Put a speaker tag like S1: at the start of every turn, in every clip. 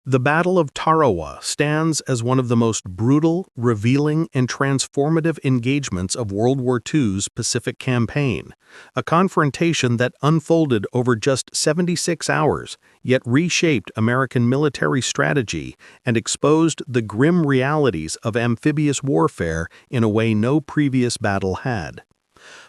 S1: The Battle of Tarawa stands as one of the most brutal, revealing, and transformative engagements of World War II's Pacific Campaign, a confrontation that unfolded over just 76 hours, yet reshaped American military strategy and exposed the grim realities of amphibious warfare in a way no previous battle had.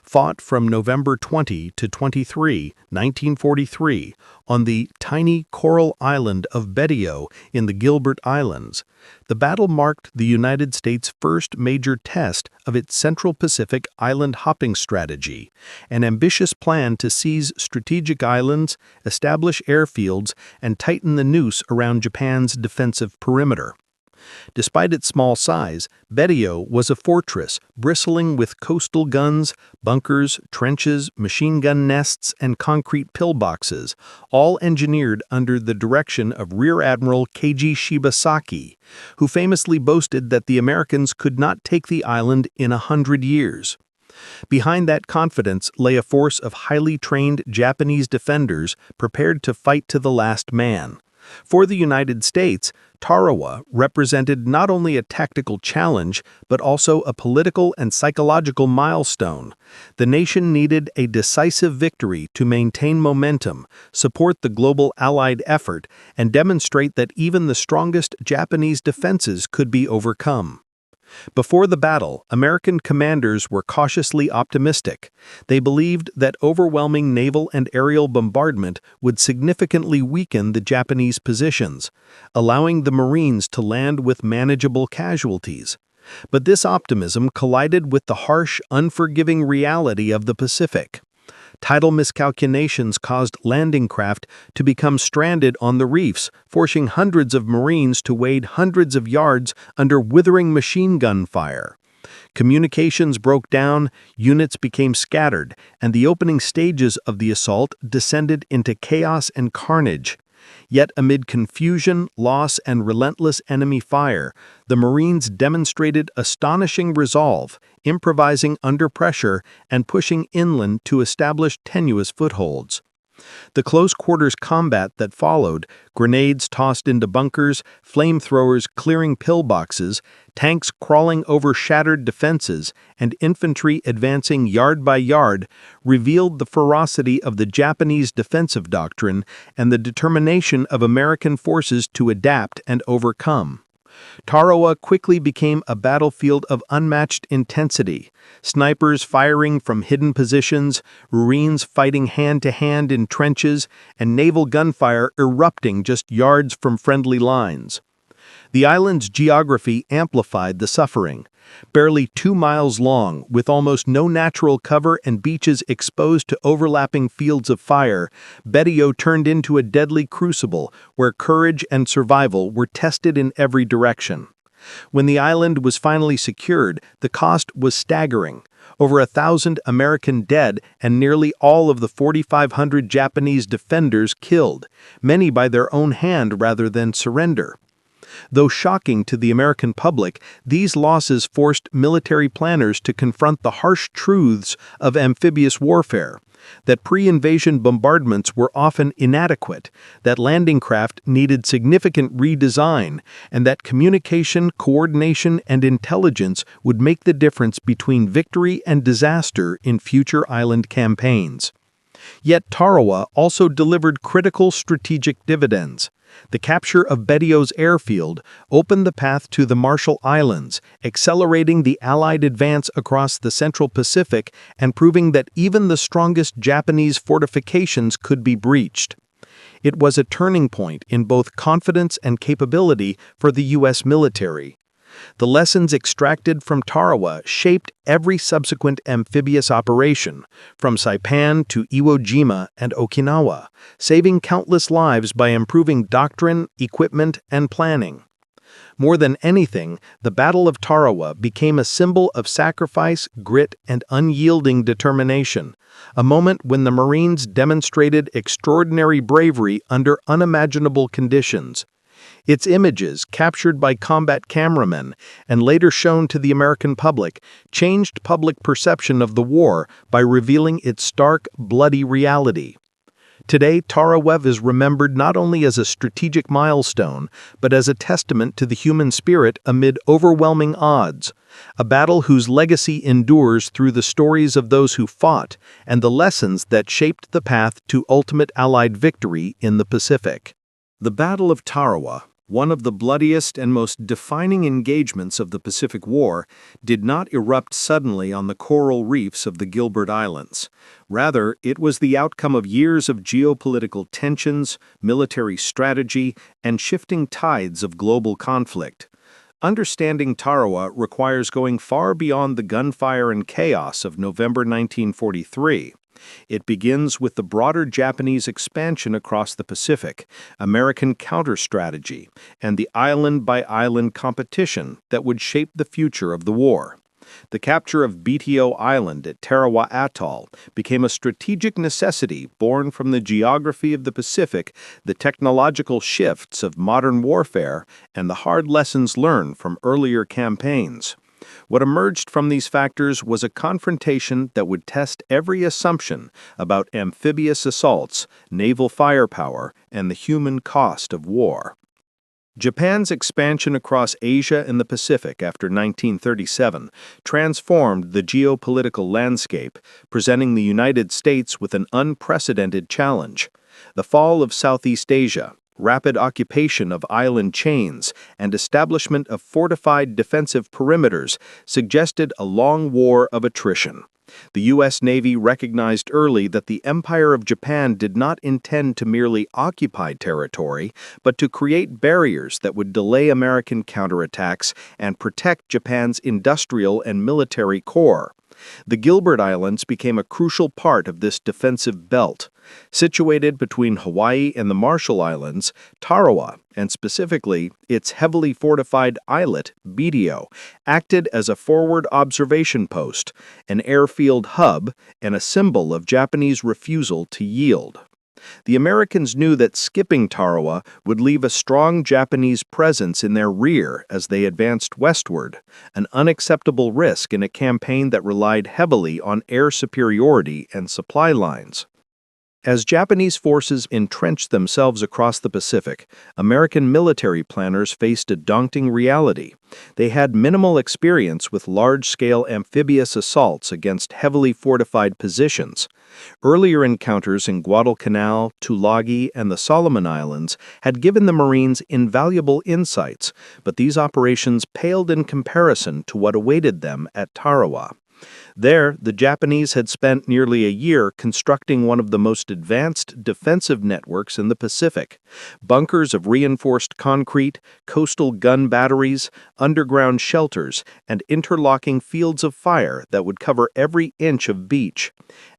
S1: Fought from November 20 to 23, 1943, on the tiny coral island of Betio in the Gilbert Islands, the battle marked the United States' first major test of its Central Pacific island hopping strategy, an ambitious plan to seize strategic islands, establish airfields, and tighten the noose around Japan's defensive perimeter. Despite its small size, Betio was a fortress bristling with coastal guns, bunkers, trenches, machine gun nests, and concrete pillboxes, all engineered under the direction of Rear Admiral Keiji Shibasaki, who famously boasted that the Americans could not take the island in 100 years. Behind that confidence lay a force of highly trained Japanese defenders prepared to fight to the last man. For the United States, Tarawa represented not only a tactical challenge, but also a political and psychological milestone. The nation needed a decisive victory to maintain momentum, support the global Allied effort, and demonstrate that even the strongest Japanese defenses could be overcome. Before the battle, American commanders were cautiously optimistic. They believed that overwhelming naval and aerial bombardment would significantly weaken the Japanese positions, allowing the Marines to land with manageable casualties. But this optimism collided with the harsh, unforgiving reality of the Pacific. Tidal miscalculations caused landing craft to become stranded on the reefs, forcing hundreds of Marines to wade hundreds of yards under withering machine gun fire. Communications broke down, units became scattered, and the opening stages of the assault descended into chaos and carnage. Yet amid confusion, loss, and relentless enemy fire, the Marines demonstrated astonishing resolve, improvising under pressure and pushing inland to establish tenuous footholds. The close-quarters combat that followed, grenades tossed into bunkers, flamethrowers clearing pillboxes, tanks crawling over shattered defenses, and infantry advancing yard by yard, revealed the ferocity of the Japanese defensive doctrine and the determination of American forces to adapt and overcome. Tarawa quickly became a battlefield of unmatched intensity, snipers firing from hidden positions, Marines fighting hand-to-hand in trenches, and naval gunfire erupting just yards from friendly lines. The island's geography amplified the suffering. Barely 2 miles long, with almost no natural cover and beaches exposed to overlapping fields of fire, Betio turned into a deadly crucible where courage and survival were tested in every direction. When the island was finally secured, the cost was staggering. Over 1,000 American dead and nearly all of the 4,500 Japanese defenders killed, many by their own hand rather than surrender. Though shocking to the American public, these losses forced military planners to confront the harsh truths of amphibious warfare, that pre-invasion bombardments were often inadequate, that landing craft needed significant redesign, and that communication, coordination, and intelligence would make the difference between victory and disaster in future island campaigns. Yet Tarawa also delivered critical strategic dividends. The capture of Betio's airfield opened the path to the Marshall Islands, accelerating the Allied advance across the Central Pacific and proving that even the strongest Japanese fortifications could be breached. It was a turning point in both confidence and capability for the U.S. military. The lessons extracted from Tarawa shaped every subsequent amphibious operation, from Saipan to Iwo Jima and Okinawa, saving countless lives by improving doctrine, equipment, and planning. More than anything, the Battle of Tarawa became a symbol of sacrifice, grit, and unyielding determination, a moment when the Marines demonstrated extraordinary bravery under unimaginable conditions. Its images, captured by combat cameramen and later shown to the American public, changed public perception of the war by revealing its stark, bloody reality. Today, Tarawa is remembered not only as a strategic milestone, but as a testament to the human spirit amid overwhelming odds, a battle whose legacy endures through the stories of those who fought and the lessons that shaped the path to ultimate Allied victory in the Pacific. The Battle of Tarawa, one of the bloodiest and most defining engagements of the Pacific War, did not erupt suddenly on the coral reefs of the Gilbert Islands. Rather, it was the outcome of years of geopolitical tensions, military strategy, and shifting tides of global conflict. Understanding Tarawa requires going far beyond the gunfire and chaos of November 1943. It begins with the broader Japanese expansion across the Pacific, American counter-strategy, and the island-by-island competition that would shape the future of the war. The capture of Betio Island at Tarawa Atoll became a strategic necessity born from the geography of the Pacific, the technological shifts of modern warfare, and the hard lessons learned from earlier campaigns. What emerged from these factors was a confrontation that would test every assumption about amphibious assaults, naval firepower, and the human cost of war. Japan's expansion across Asia and the Pacific after 1937 transformed the geopolitical landscape, presenting the United States with an unprecedented challenge. The fall of Southeast Asia, rapid occupation of island chains, and establishment of fortified defensive perimeters suggested a long war of attrition. The U.S. Navy recognized early that the Empire of Japan did not intend to merely occupy territory, but to create barriers that would delay American counterattacks and protect Japan's industrial and military core. The Gilbert Islands became a crucial part of this defensive belt. Situated between Hawaii and the Marshall Islands, Tarawa, and specifically its heavily fortified islet, Betio, acted as a forward observation post, an airfield hub, and a symbol of Japanese refusal to yield. The Americans knew that skipping Tarawa would leave a strong Japanese presence in their rear as they advanced westward, an unacceptable risk in a campaign that relied heavily on air superiority and supply lines. As Japanese forces entrenched themselves across the Pacific, American military planners faced a daunting reality. They had minimal experience with large-scale amphibious assaults against heavily fortified positions. Earlier encounters in Guadalcanal, Tulagi, and the Solomon Islands had given the Marines invaluable insights, but these operations paled in comparison to what awaited them at Tarawa. There, the Japanese had spent nearly a year constructing one of the most advanced defensive networks in the Pacific. Bunkers of reinforced concrete, coastal gun batteries, underground shelters, and interlocking fields of fire that would cover every inch of beach.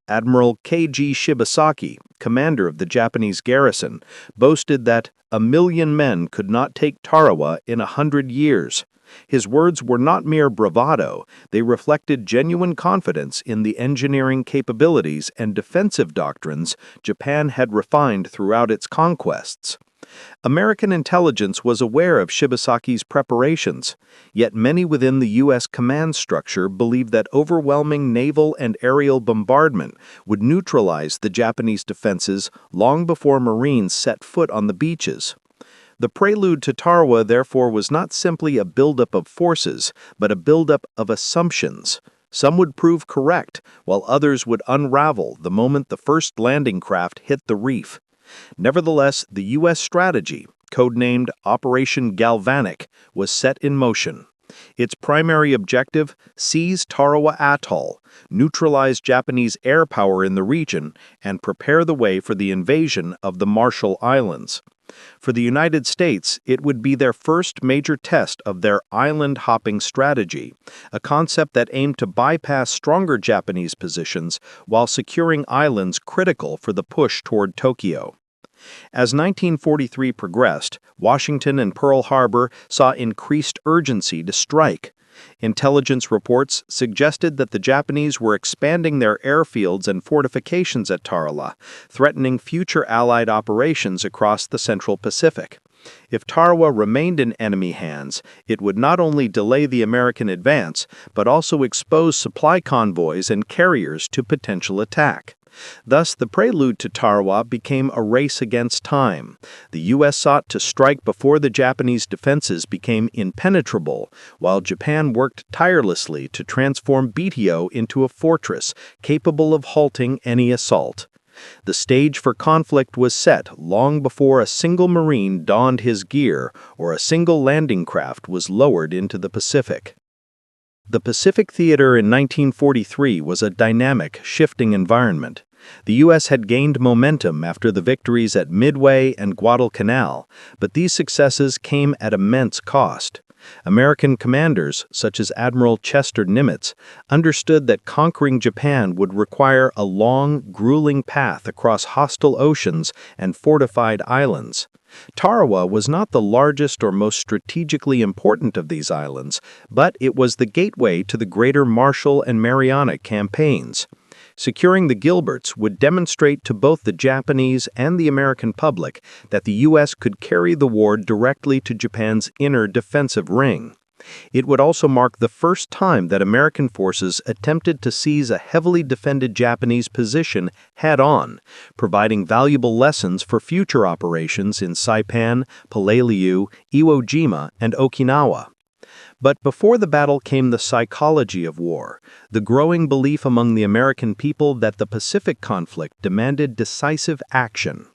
S1: Admiral K.G. Shibasaki, commander of the Japanese garrison, boasted that 1,000,000 men could not take Tarawa in 100 years. His words were not mere bravado, they reflected genuine confidence in the engineering capabilities and defensive doctrines Japan had refined throughout its conquests. American intelligence was aware of Shibasaki's preparations, yet many within the U.S. command structure believed that overwhelming naval and aerial bombardment would neutralize the Japanese defenses long before Marines set foot on the beaches. The prelude to Tarawa, therefore, was not simply a buildup of forces, but a buildup of assumptions. Some would prove correct, while others would unravel the moment the first landing craft hit the reef. Nevertheless, the U.S. strategy, codenamed Operation Galvanic, was set in motion. Its primary objective: seize Tarawa Atoll, neutralize Japanese air power in the region, and prepare the way for the invasion of the Marshall Islands. For the United States, it would be their first major test of their island-hopping strategy, a concept that aimed to bypass stronger Japanese positions while securing islands critical for the push toward Tokyo. As 1943 progressed, Washington and Pearl Harbor saw increased urgency to strike. Intelligence reports suggested that the Japanese were expanding their airfields and fortifications at Tarawa, threatening future Allied operations across the Central Pacific. If Tarawa remained in enemy hands, it would not only delay the American advance, but also expose supply convoys and carriers to potential attack. Thus, the prelude to Tarawa became a race against time. The U.S. sought to strike before the Japanese defenses became impenetrable, while Japan worked tirelessly to transform Betio into a fortress capable of halting any assault. The stage for conflict was set long before a single Marine donned his gear or a single landing craft was lowered into the Pacific. The Pacific Theater in 1943 was a dynamic, shifting environment. The U.S. had gained momentum after the victories at Midway and Guadalcanal, but these successes came at immense cost. American commanders, such as Admiral Chester Nimitz, understood that conquering Japan would require a long, grueling path across hostile oceans and fortified islands. Tarawa was not the largest or most strategically important of these islands, but it was the gateway to the greater Marshall and Mariana campaigns. Securing the Gilberts would demonstrate to both the Japanese and the American public that the U.S. could carry the war directly to Japan's inner defensive ring. It would also mark the first time that American forces attempted to seize a heavily defended Japanese position head-on, providing valuable lessons for future operations in Saipan, Palailiu, Iwo Jima, and Okinawa. But before the battle came the psychology of war, the growing belief among the American people that the Pacific conflict demanded decisive action.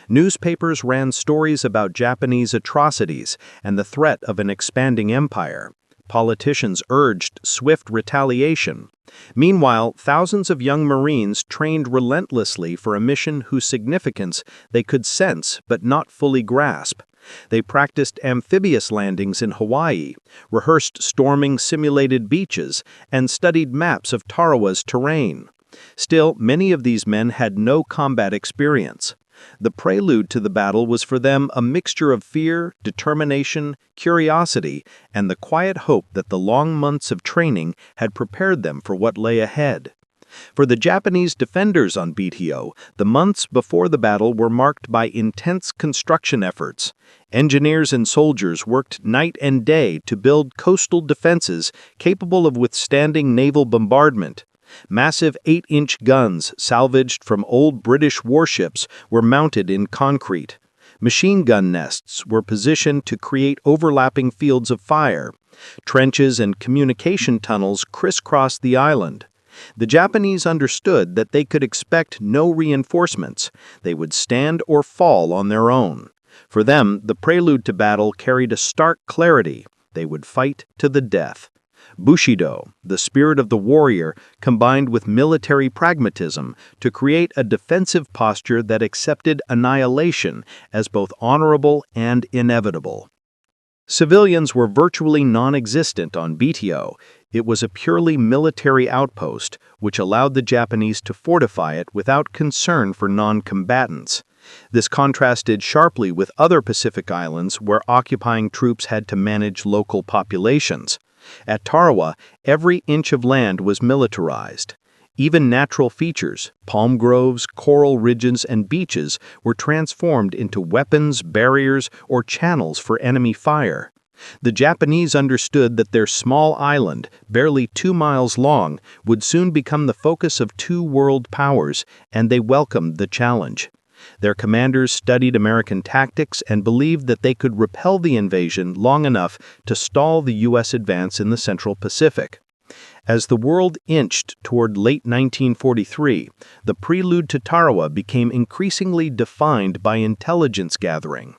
S1: Newspapers ran stories about Japanese atrocities and the threat of an expanding empire. Politicians urged swift retaliation. Meanwhile, thousands of young Marines trained relentlessly for a mission whose significance they could sense but not fully grasp. They practiced amphibious landings in Hawaii, rehearsed storming simulated beaches, and studied maps of Tarawa's terrain. Still, many of these men had no combat experience. The prelude to the battle was for them a mixture of fear, determination, curiosity, and the quiet hope that the long months of training had prepared them for what lay ahead. For the Japanese defenders on Betio, the months before the battle were marked by intense construction efforts. Engineers and soldiers worked night and day to build coastal defenses capable of withstanding naval bombardment. Massive 8-inch guns, salvaged from old British warships, were mounted in concrete. Machine gun nests were positioned to create overlapping fields of fire. Trenches and communication tunnels crisscrossed the island. The Japanese understood that they could expect no reinforcements. They would stand or fall on their own. For them, the prelude to battle carried a stark clarity. They would fight to the death. Bushido, the spirit of the warrior, combined with military pragmatism to create a defensive posture that accepted annihilation as both honorable and inevitable. Civilians were virtually non-existent on Betio. It was a purely military outpost, which allowed the Japanese to fortify it without concern for non-combatants. This contrasted sharply with other Pacific islands where occupying troops had to manage local populations. At Tarawa, every inch of land was militarized. Even natural features, palm groves, coral ridges, and beaches were transformed into weapons, barriers, or channels for enemy fire. The Japanese understood that their small island, barely 2 miles long, would soon become the focus of 2 world powers, and they welcomed the challenge. Their commanders studied American tactics and believed that they could repel the invasion long enough to stall the U.S. advance in the Central Pacific. As the world inched toward late 1943, the prelude to Tarawa became increasingly defined by intelligence gathering.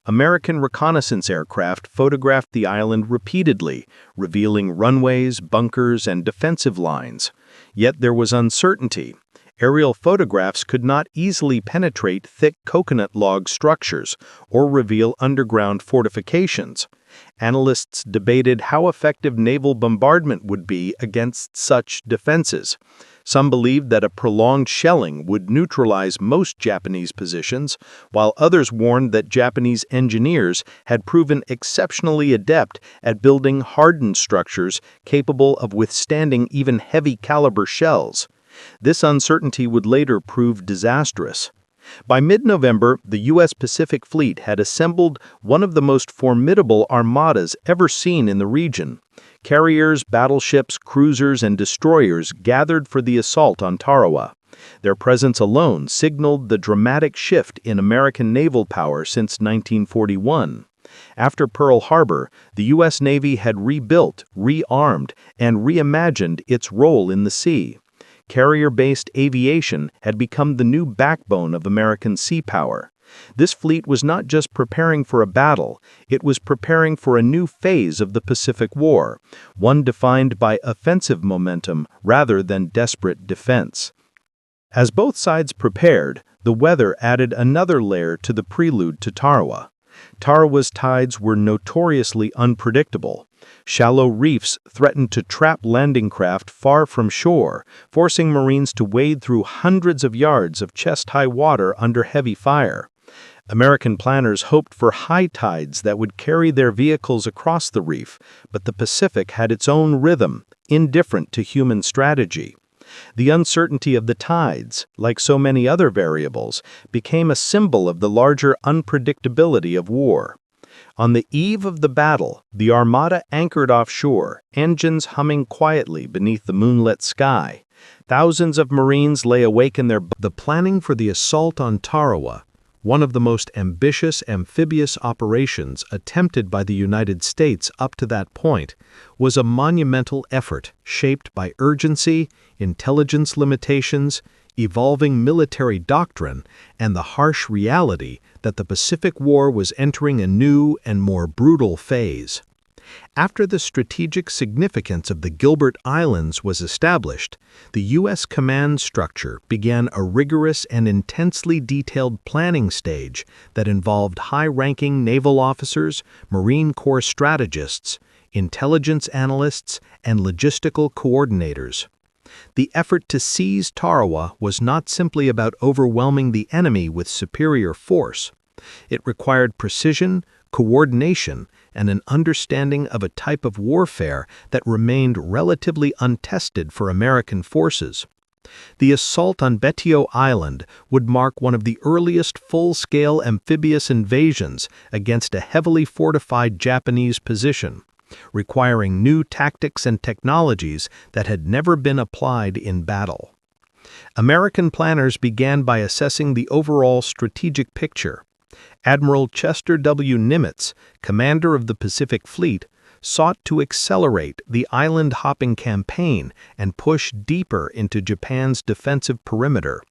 S1: American reconnaissance aircraft photographed the island repeatedly, revealing runways, bunkers, and defensive lines. Yet there was uncertainty. Aerial photographs could not easily penetrate thick coconut log structures or reveal underground fortifications. Analysts debated how effective naval bombardment would be against such defenses. Some believed that a prolonged shelling would neutralize most Japanese positions, while others warned that Japanese engineers had proven exceptionally adept at building hardened structures capable of withstanding even heavy-caliber shells. This uncertainty would later prove disastrous. By mid-November, the U.S. Pacific Fleet had assembled one of the most formidable armadas ever seen in the region. Carriers, battleships, cruisers, and destroyers gathered for the assault on Tarawa.
S2: Their presence alone signaled the dramatic shift in American naval power since 1941. After Pearl Harbor, the U.S. Navy had rebuilt, rearmed, and reimagined its role in the sea. Carrier-based aviation had become the new backbone of American sea power. This fleet was not just preparing for a battle, it was preparing for a new phase of the Pacific War, one defined by offensive momentum rather than desperate defense. As both sides prepared, the weather added another layer to the prelude to Tarawa. Tarawa's tides were notoriously unpredictable. Shallow reefs threatened to trap landing craft far from shore, forcing Marines to wade through hundreds of yards of chest-high water under heavy fire. American planners hoped for high tides that would carry their vehicles across the reef, but the Pacific had its own rhythm, indifferent to human strategy. The uncertainty of the tides, like so many other variables, became a symbol of the larger unpredictability of war. On the eve of the battle, the Armada anchored offshore, engines humming quietly beneath the moonlit sky. Thousands of Marines lay awake in their...
S1: The planning for the assault on Tarawa, one of the most ambitious amphibious operations attempted by the United States up to that point, was a monumental effort shaped by urgency, intelligence limitations, evolving military doctrine, and the harsh reality that the Pacific War was entering a new and more brutal phase. After the strategic significance of the Gilbert Islands was established, the U.S. command structure began a rigorous and intensely detailed planning stage that involved high-ranking naval officers, Marine Corps strategists, intelligence analysts, and logistical coordinators. The effort to seize Tarawa was not simply about overwhelming the enemy with superior force. It required precision, coordination, and an understanding of a type of warfare that remained relatively untested for American forces. The assault on Betio Island would mark one of the earliest full-scale amphibious invasions against a heavily fortified Japanese position, requiring new tactics and technologies that had never been applied in battle. American planners began by assessing the overall strategic picture. Admiral Chester W. Nimitz, commander of the Pacific Fleet, sought to accelerate the island-hopping campaign and push deeper into Japan's defensive perimeter.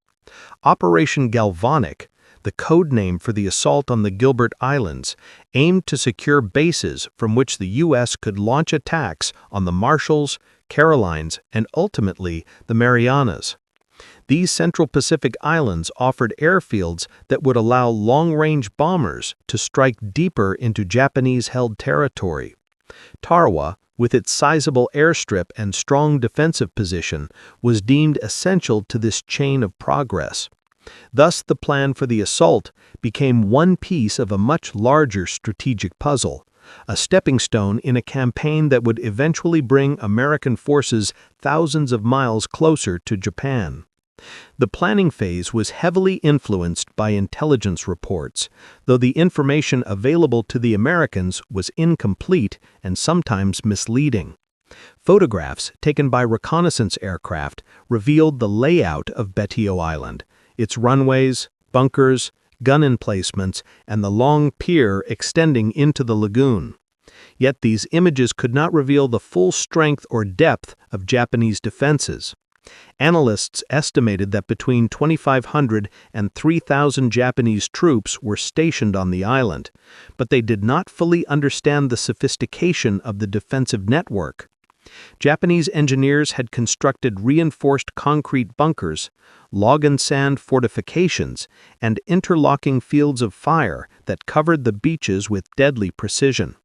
S1: Operation Galvanic, the code name for the assault on the Gilbert Islands, aimed to secure bases from which the U.S. could launch attacks on the Marshalls, Carolines, and ultimately the Marianas. These Central Pacific islands offered airfields that would allow long-range bombers to strike deeper into Japanese-held territory. Tarawa, with its sizable airstrip and strong defensive position, was deemed essential to this chain of progress. Thus, the plan for the assault became one piece of a much larger strategic puzzle, a stepping stone in a campaign that would eventually bring American forces thousands of miles closer to Japan. The planning phase was heavily influenced by intelligence reports, though the information available to the Americans was incomplete and sometimes misleading. Photographs taken by reconnaissance aircraft revealed the layout of Betio Island, its runways, bunkers, gun emplacements, and the long pier extending into the lagoon. Yet these images could not reveal the full strength or depth of Japanese defenses. Analysts estimated that between 2,500 and 3,000 Japanese troops were stationed on the island, but they did not fully understand the sophistication of the defensive network. Japanese engineers had constructed reinforced concrete bunkers, log and sand fortifications, and interlocking fields of fire that covered the beaches with deadly precision.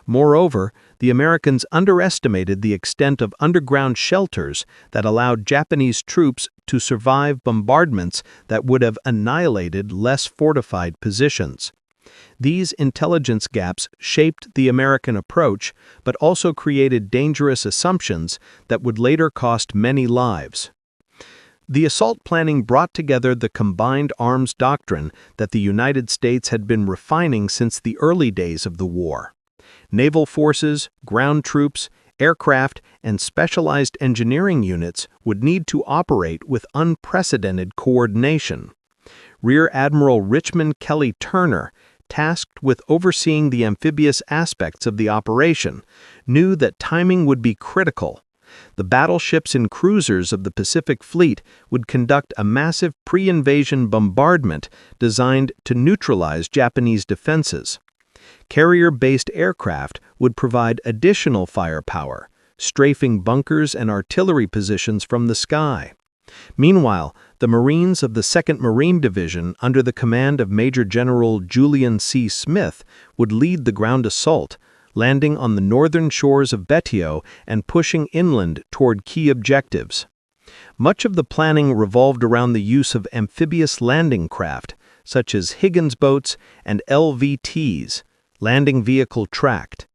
S1: Moreover, the Americans underestimated the extent of underground shelters that allowed Japanese troops to survive bombardments that would have annihilated less fortified positions. These intelligence gaps shaped the American approach, but also created dangerous assumptions that would later cost many lives. The assault planning brought together the combined arms doctrine that the United States had been refining since the early days of the war. Naval forces, ground troops,
S2: Aircraft and specialized engineering units would need to operate with unprecedented coordination. Rear Admiral Richmond Kelly Turner, tasked with overseeing the amphibious aspects of the operation, knew that timing would be critical. The battleships and cruisers of the Pacific Fleet would conduct a massive pre-invasion bombardment designed to neutralize Japanese defenses. Carrier-based aircraft would provide additional firepower, strafing bunkers and artillery positions from the sky. Meanwhile, the Marines of the 2nd Marine Division, under the command of Major General Julian C. Smith, would lead the ground assault, landing on the northern shores of Betio and pushing inland toward key objectives. Much of the planning revolved around the use of amphibious landing craft, such as Higgins boats and LVTs, landing vehicle tracked.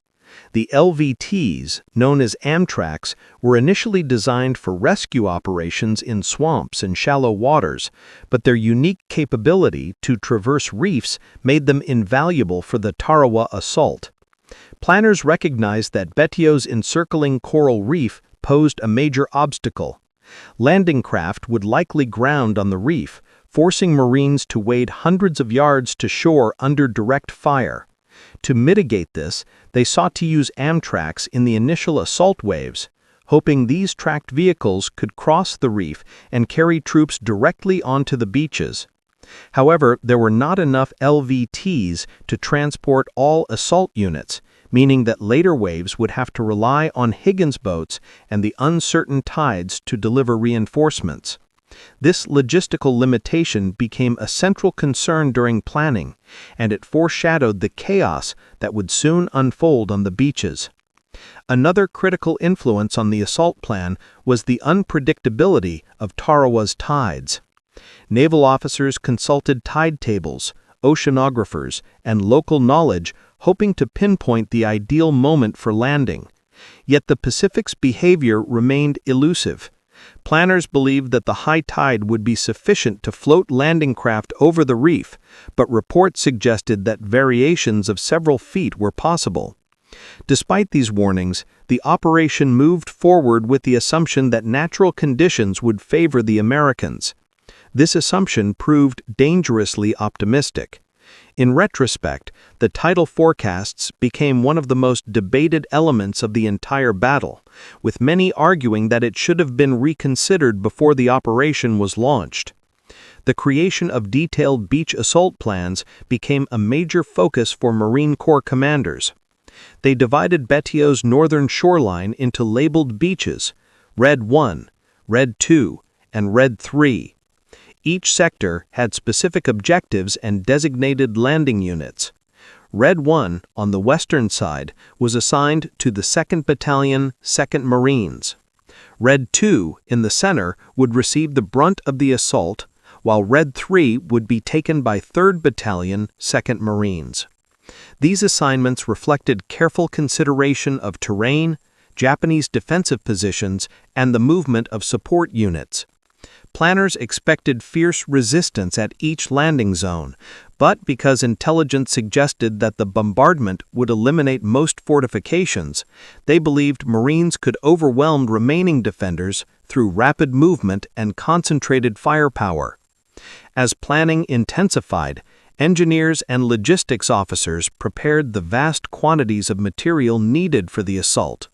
S2: The LVTs, known as Amtraks, were initially designed for rescue operations in swamps and shallow waters, but their unique capability to traverse reefs made them invaluable for the Tarawa assault. Planners recognized that Betio's encircling coral reef posed a major obstacle. Landing craft would likely ground on the reef, forcing Marines to wade hundreds of yards to shore under direct fire. To mitigate this, they sought to use Amtraks in the initial assault waves, hoping these tracked vehicles could cross the reef and carry troops directly onto the beaches. However, there were not enough LVTs to transport all assault units, meaning that later waves would have to rely on Higgins boats and the uncertain tides to deliver reinforcements. This logistical limitation became a central concern during planning, and it foreshadowed the chaos that would soon unfold on the beaches. Another critical influence on the assault plan was the unpredictability of Tarawa's tides. Naval officers consulted tide tables, oceanographers, and local knowledge, hoping to pinpoint the ideal moment for landing. Yet the Pacific's behavior remained elusive. Planners believed that the high tide would be sufficient to float landing craft over the reef, but reports suggested that variations of several feet were possible. Despite these warnings, the operation moved forward with the assumption that natural conditions would favor the Americans. This assumption proved dangerously optimistic. In retrospect, the tidal forecasts became one of the most debated elements of the entire battle, with many arguing that it should have been reconsidered before the operation was launched. The creation of detailed beach assault plans became a major focus for Marine Corps commanders. They divided Betio's northern shoreline into labeled beaches, Red 1, Red 2, and Red 3. Each sector had specific objectives and designated landing units. Red 1, on the western side, was assigned to the 2nd Battalion, 2nd Marines. Red 2, in the center, would receive the brunt of the assault, while Red 3 would be taken by 3rd Battalion, 2nd Marines. These assignments reflected careful consideration of terrain, Japanese defensive positions, and the movement of support units. Planners expected fierce resistance at each landing zone, but because intelligence suggested that the bombardment would eliminate most fortifications, they believed Marines could overwhelm remaining defenders through rapid movement and concentrated firepower. As planning intensified, engineers and logistics officers prepared the vast quantities of material needed for the assault.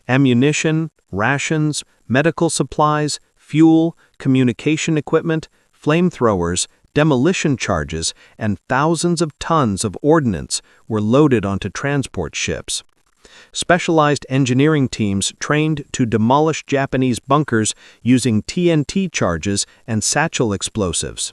S2: Ammunition, rations, medical supplies, fuel, communication equipment, flamethrowers, demolition charges, and thousands of tons of ordnance were loaded onto transport ships. Specialized engineering teams trained to demolish Japanese bunkers using TNT charges and satchel explosives.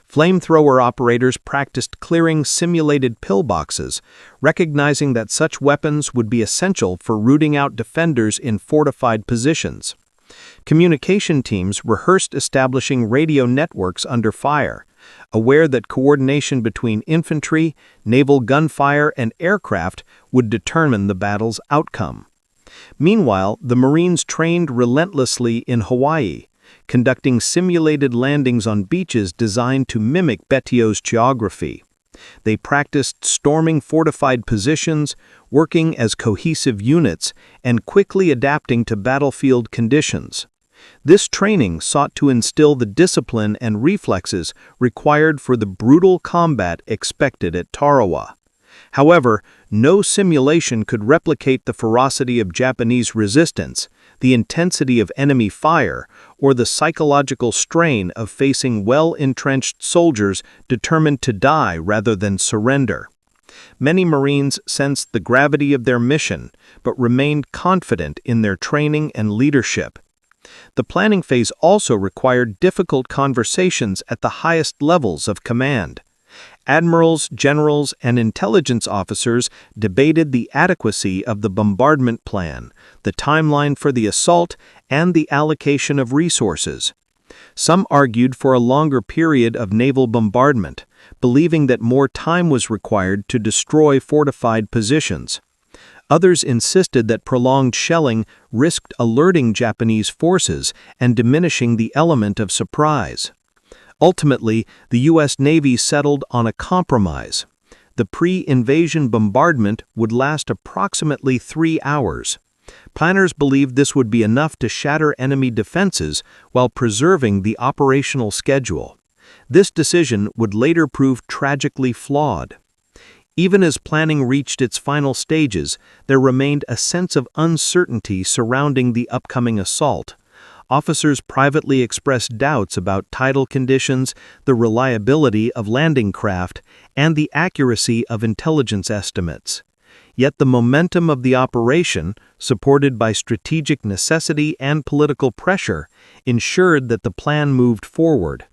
S2: Flamethrower operators practiced clearing simulated pillboxes, recognizing that such weapons would be essential for rooting out defenders in fortified positions. Communication teams rehearsed establishing radio networks under fire, aware that coordination between infantry, naval gunfire, and aircraft would determine the battle's outcome. Meanwhile, the Marines trained relentlessly in Hawaii, conducting simulated landings on beaches designed to mimic Betio's geography. They practiced storming fortified positions, working as cohesive units, and quickly adapting to battlefield conditions. This training sought to instill the discipline and reflexes required for the brutal combat expected at Tarawa. However, no simulation could replicate the ferocity of Japanese resistance, the intensity of enemy fire, or the psychological strain of facing well-entrenched soldiers determined to die rather than surrender. Many Marines sensed the gravity of their mission, but remained confident in their training and leadership. The planning phase also required difficult conversations at the highest levels of command. Admirals, generals, and intelligence officers debated the adequacy of the bombardment plan, the timeline for the assault, and the allocation of resources. Some argued for a longer period of naval bombardment, believing that more time was required to destroy fortified positions. Others insisted that prolonged shelling risked alerting Japanese forces and diminishing the element of surprise. Ultimately, the U.S. Navy settled on a compromise. The pre-invasion bombardment would last approximately 3 hours. Planners believed this would be enough to shatter enemy defenses while preserving the operational schedule. This decision would later prove tragically flawed. Even as planning reached its final stages, there remained a sense of uncertainty surrounding the upcoming assault. Officers privately expressed doubts about tidal conditions, the reliability of landing craft, and the accuracy of intelligence estimates. Yet the momentum of the operation, supported by strategic necessity and political pressure, ensured that the plan moved forward.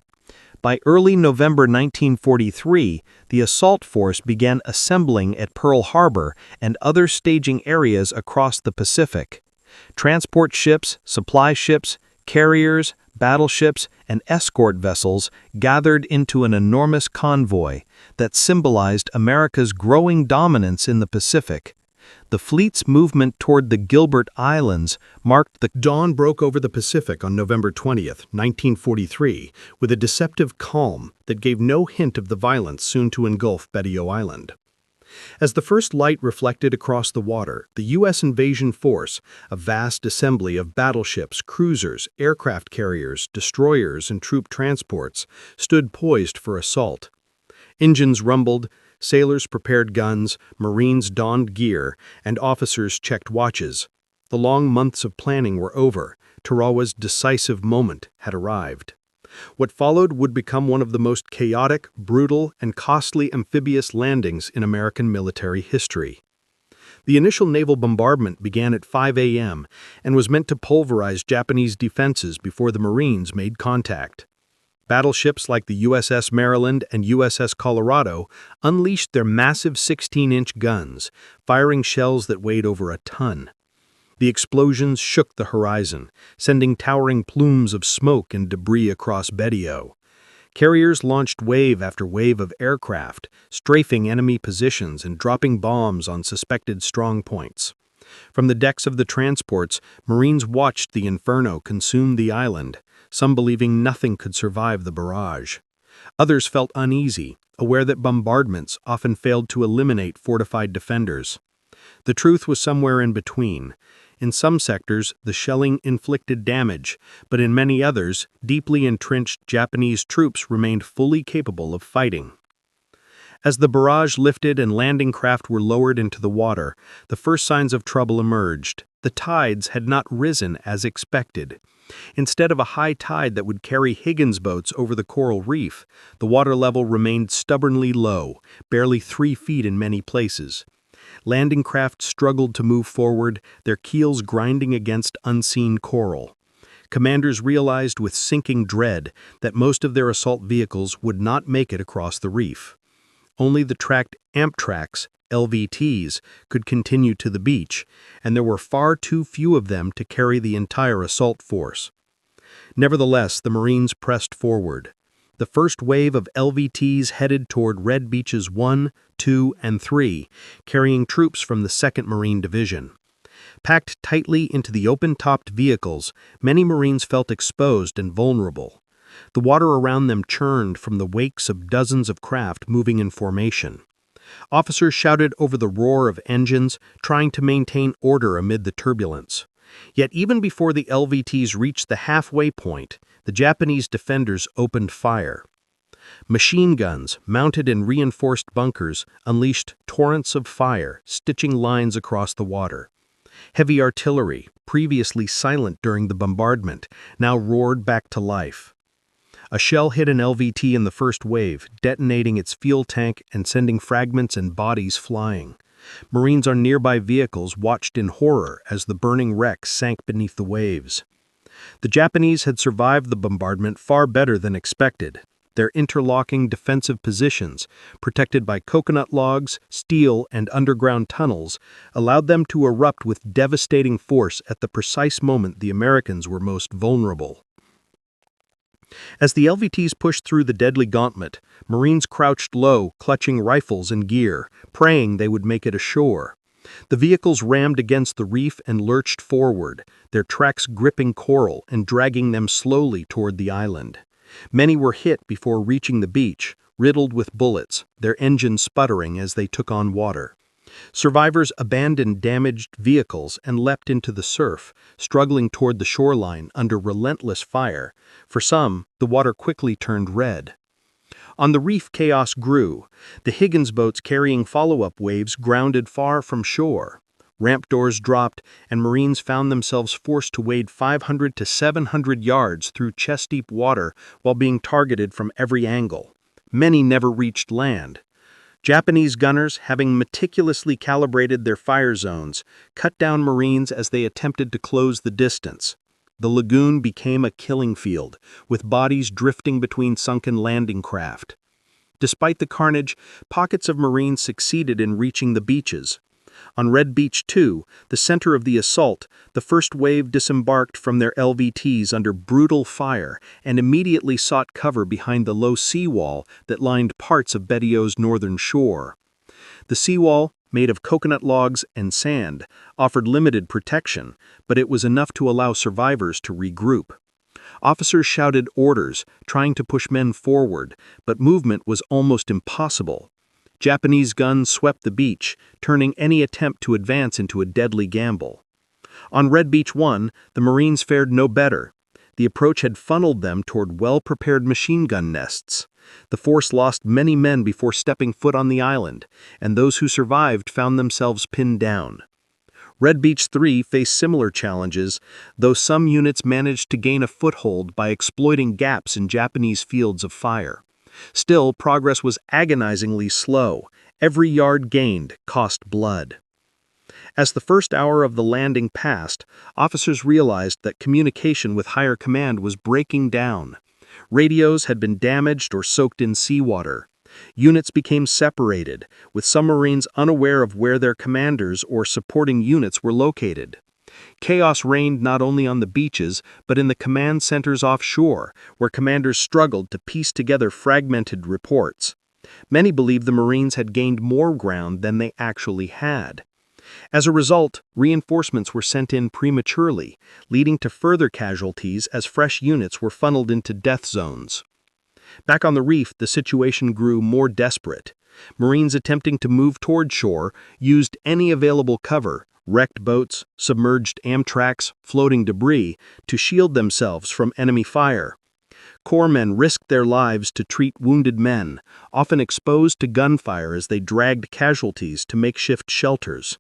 S2: By early November 1943, the assault force began assembling at Pearl Harbor and other staging areas across the Pacific. Transport ships, supply ships, carriers, battleships, and escort vessels gathered into an enormous convoy that symbolized America's growing dominance in the Pacific. The fleet's movement toward the Gilbert Islands marked the
S1: Dawn broke over the Pacific on November 20th, 1943, with a deceptive calm that gave no hint of the violence soon to engulf Betio Island. As the first light reflected across the water, the U.S. invasion force, a vast assembly of battleships, cruisers, aircraft carriers, destroyers, and troop transports, stood poised for assault. Engines rumbled, sailors prepared guns, Marines donned gear, and officers checked watches. The long months of planning were over. Tarawa's decisive moment had arrived. What followed would become one of the most chaotic, brutal, and costly amphibious landings in American military history. The initial naval bombardment began at 5 a.m. and was meant to pulverize Japanese defenses before the Marines made contact. Battleships like the USS Maryland and USS Colorado unleashed their massive 16-inch guns, firing shells that weighed over a ton. The explosions shook the horizon, sending towering plumes of smoke and debris across Betio. Carriers launched wave after wave of aircraft, strafing enemy positions and dropping bombs on suspected strongpoints. From the decks of the transports, Marines watched the inferno consume the island, some believing nothing could survive the barrage. Others felt uneasy, aware that bombardments often failed to eliminate fortified defenders. The truth was somewhere in between. In some sectors, the shelling inflicted damage, but in many others, deeply entrenched Japanese troops remained fully capable of fighting. As the barrage lifted and landing craft were lowered into the water, the first signs of trouble emerged. The tides had not risen as expected. Instead of a high tide that would carry Higgins boats over the coral reef, the water level remained stubbornly low, barely 3 feet in many places. Landing craft struggled to move forward, their keels grinding against unseen coral. Commanders realized with sinking dread that most of their assault vehicles would not make it across the reef. Only the tracked Amtraks, LVTs, could continue to the beach, and there were far too few of them to carry the entire assault force. Nevertheless, the Marines pressed forward. The first wave of LVTs headed toward Red Beaches 1, 2, and 3, carrying troops from the 2nd Marine Division. Packed tightly into the open-topped vehicles, many Marines felt exposed and vulnerable. The water around them churned from the wakes of dozens of craft moving in formation. Officers shouted over the roar of engines, trying to maintain order amid the turbulence. Yet even before the LVTs reached the halfway point, the Japanese defenders opened fire. Machine guns, mounted in reinforced bunkers, unleashed torrents of fire, stitching lines across the water. Heavy artillery, previously silent during the bombardment, now roared back to life. A shell hit an LVT in the first wave, detonating its fuel tank and sending fragments and bodies flying. Marines on nearby vehicles watched in horror as the burning wreck sank beneath the waves. The Japanese had survived the bombardment far better than expected. Their interlocking defensive positions, protected by coconut logs, steel, and underground tunnels, allowed them to erupt with devastating force at the precise moment the Americans were most vulnerable. As the LVTs pushed through the deadly gauntlet, Marines crouched low, clutching rifles and gear, praying they would make it ashore. The vehicles rammed against the reef and lurched forward, their tracks gripping coral and dragging them slowly toward the island. Many were hit before reaching the beach, riddled with bullets, their engines sputtering as they took on water. Survivors abandoned damaged vehicles and leapt into the surf, struggling toward the shoreline under relentless fire. For some, the water quickly turned red. On the reef, chaos grew. The Higgins boats carrying follow-up waves grounded far from shore. Ramp doors dropped, and Marines found themselves forced to wade 500 to 700 yards through chest-deep water while being targeted from every angle. Many never reached land. Japanese gunners, having meticulously calibrated their fire zones, cut down Marines as they attempted to close the distance. The lagoon became a killing field, with bodies drifting between sunken landing craft. Despite the carnage, pockets of Marines succeeded in reaching the beaches. On Red Beach 2, the center of the assault, the first wave disembarked from their LVTs under brutal fire and immediately sought cover behind the low seawall that lined parts of Betio's northern shore. The seawall, made of coconut logs and sand, offered limited protection, but it was enough to allow survivors to regroup. Officers shouted orders, trying to push men forward, but movement was almost impossible. Japanese guns swept the beach, turning any attempt to advance into a deadly gamble. On Red Beach 1, the Marines fared no better. The approach had funneled them toward well-prepared machine gun nests. The force lost many men before stepping foot on the island, and those who survived found themselves pinned down. Red Beach 3 faced similar challenges, though some units managed to gain a foothold by exploiting gaps in Japanese fields of fire. Still, progress was agonizingly slow. Every yard gained cost blood. As the first hour of the landing passed, officers realized that communication with higher command was breaking down. Radios had been damaged or soaked in seawater. Units became separated, with some Marines unaware of where their commanders or supporting units were located. Chaos reigned not only on the beaches, but in the command centers offshore, where commanders struggled to piece together fragmented reports. Many believed the Marines had gained more ground than they actually had. As a result, reinforcements were sent in prematurely, leading to further casualties as fresh units were funneled into death zones. Back on the reef, the situation grew more desperate. Marines attempting to move toward shore used any available cover, wrecked boats, submerged Amtraks, floating debris, to shield themselves from enemy fire. Corpsmen risked their lives to treat wounded men, often exposed to gunfire as they dragged casualties to makeshift shelters.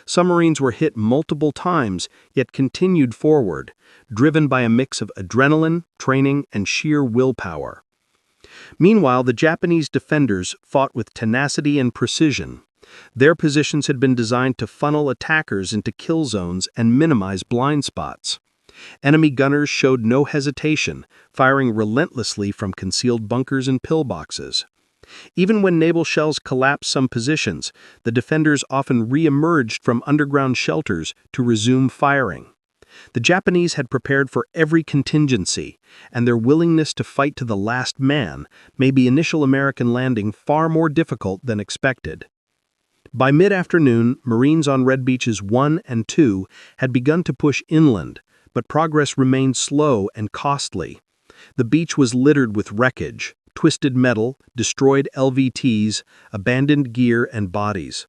S1: Some Marines were hit multiple times, yet continued forward, driven by a mix of adrenaline, training, and sheer willpower. Meanwhile, the Japanese defenders fought with tenacity and precision. Their positions had been designed to funnel attackers into kill zones and minimize blind spots. Enemy gunners showed no hesitation, firing relentlessly from concealed bunkers and pillboxes. Even when naval shells collapsed some positions, the defenders often re-emerged from underground shelters to resume firing. The Japanese had prepared for every contingency, and their willingness to fight to the last man made the initial American landing far more difficult than expected. By mid-afternoon, Marines on Red Beaches 1 and 2 had begun to push inland, but progress remained slow and costly.
S2: The beach was littered with wreckage, twisted metal, destroyed LVTs, abandoned gear, and bodies.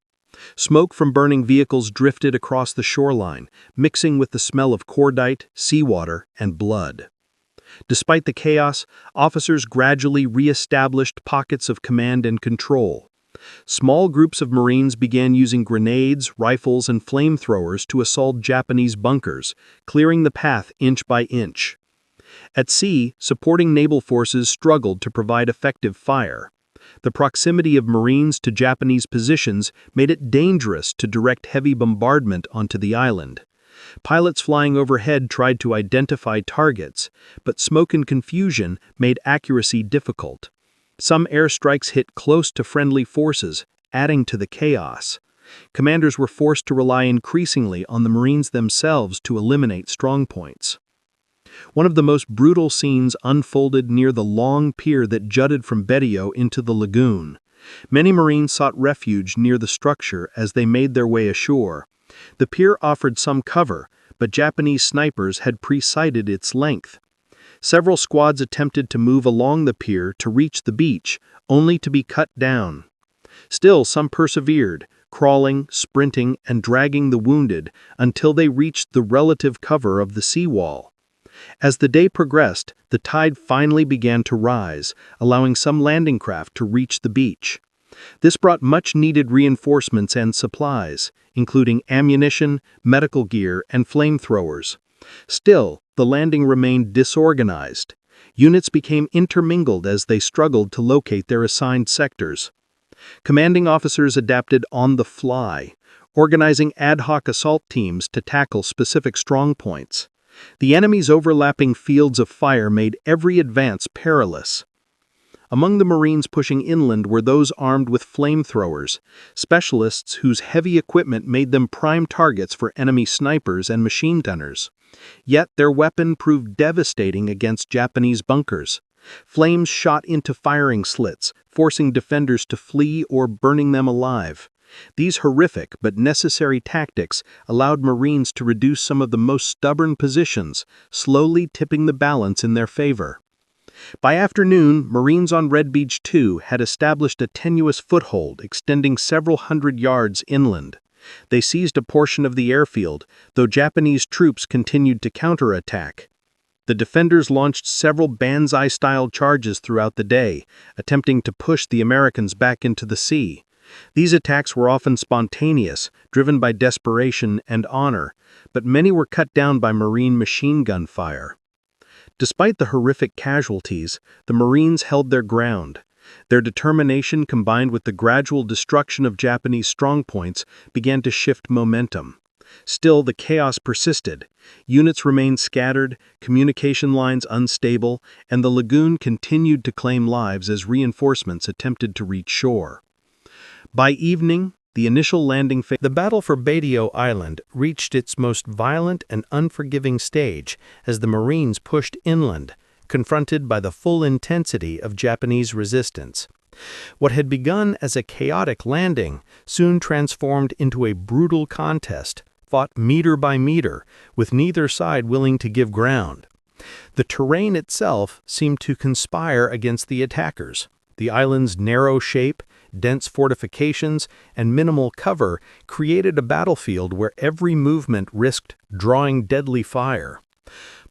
S2: Smoke from burning vehicles drifted across the shoreline, mixing with the smell of cordite, seawater, and blood. Despite the chaos, officers gradually re-established pockets of command and control. Small groups of Marines began using grenades, rifles, and flamethrowers to assault Japanese bunkers, clearing the path inch by inch. At sea, supporting naval forces struggled to provide effective fire. The proximity of Marines to Japanese positions made it dangerous to direct heavy bombardment onto the island. Pilots flying overhead tried to identify targets, but smoke and confusion made accuracy difficult. Some airstrikes hit close to friendly forces, adding to the chaos. Commanders were forced to rely increasingly on the Marines themselves to eliminate strongpoints. One of the most brutal scenes unfolded near the long pier that jutted from Betio into the lagoon. Many Marines sought refuge near the structure as they made their way ashore. The pier offered some cover, but Japanese snipers had pre-sighted its length. Several squads attempted to move along the pier to reach the beach, only to be cut down. Still, some persevered, crawling, sprinting, and dragging the wounded until they reached the relative cover of the seawall. As the day progressed, the tide finally began to rise, allowing some landing craft to reach the beach. This brought much-needed reinforcements and supplies, including ammunition, medical gear, and flamethrowers. Still, the landing remained disorganized. Units became intermingled as they struggled to locate their assigned sectors. Commanding officers adapted on the fly, organizing ad hoc assault teams to tackle specific strongpoints. The enemy's overlapping fields of fire made every advance perilous. Among the Marines pushing inland were those armed with flamethrowers, specialists whose heavy equipment made them prime targets for enemy snipers and machine gunners. Yet their weapon proved devastating against Japanese bunkers. Flames shot into firing slits, forcing defenders to flee or burning them alive. These horrific but necessary tactics allowed Marines to reduce some of the most stubborn positions, slowly tipping the balance in their favor. By afternoon, Marines on Red Beach 2 had established a tenuous foothold extending several hundred yards inland. They seized a portion of the airfield, though Japanese troops continued to counterattack. The defenders launched several banzai-style charges throughout the day, attempting to push the Americans back into the sea. These attacks were often spontaneous, driven by desperation and honor, but many were cut down by Marine machine gun fire. Despite the horrific casualties, the Marines held their ground. Their determination, combined with the gradual destruction of Japanese strongpoints, began to shift momentum. Still, the chaos persisted. Units remained scattered, communication lines unstable, and the lagoon continued to claim lives as reinforcements attempted to reach shore. By evening, the initial landing phase. The battle for Betio Island reached its most violent and unforgiving stage as the Marines pushed inland, confronted by the full intensity of Japanese resistance. What had begun as a chaotic landing soon transformed into a brutal contest, fought meter by meter, with neither side willing to give ground. The terrain itself seemed to conspire against the attackers. The island's narrow shape, dense fortifications, and minimal cover created a battlefield where every movement risked drawing deadly fire.